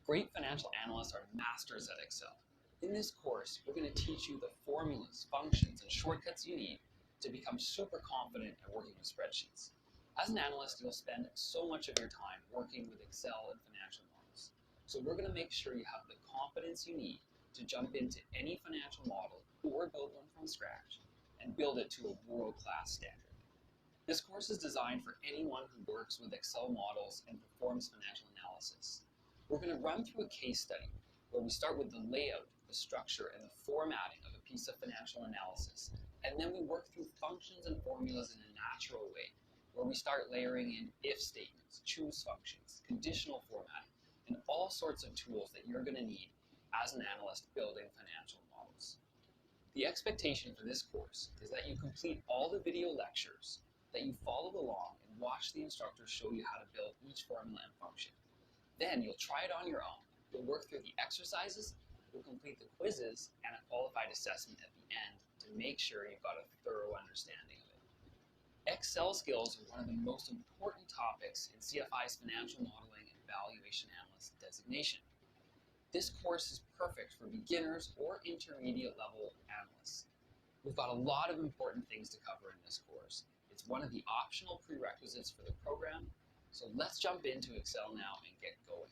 Great financial analysts are masters at Excel. In this course, we're going to teach you the formulas, functions, and shortcuts you need to become super confident at working with spreadsheets. As an analyst, you'll spend so much of your time working with Excel and financial models. So we're going to make sure you have the confidence you need to jump into any financial model or build one from scratch and build it to a world-class standard. This course is designed for anyone who works with Excel models and performs financial analysis. We're going to run through a case study where we start with the layout, the structure, and the formatting of a piece of financial analysis, and then we work through functions and formulas in a natural way, where we start layering in if statements, choose functions, conditional formatting, and all sorts of tools that you're going to need as an analyst building financial models. The expectation for this course is that you complete all the video lectures, that you follow along and watch the instructor show you how to build each formula and function. Then you'll try it on your own, you'll work through the exercises, you'll complete the quizzes and a qualified assessment at the end to make sure you've got a thorough understanding of it. Excel skills are one of the most important topics in CFI's financial modeling and valuation analyst designation. This course is perfect for beginners or intermediate level analysts. We've got a lot of important things to cover in this course. It's one of the optional prerequisites for the program. So let's jump into Excel now and get going.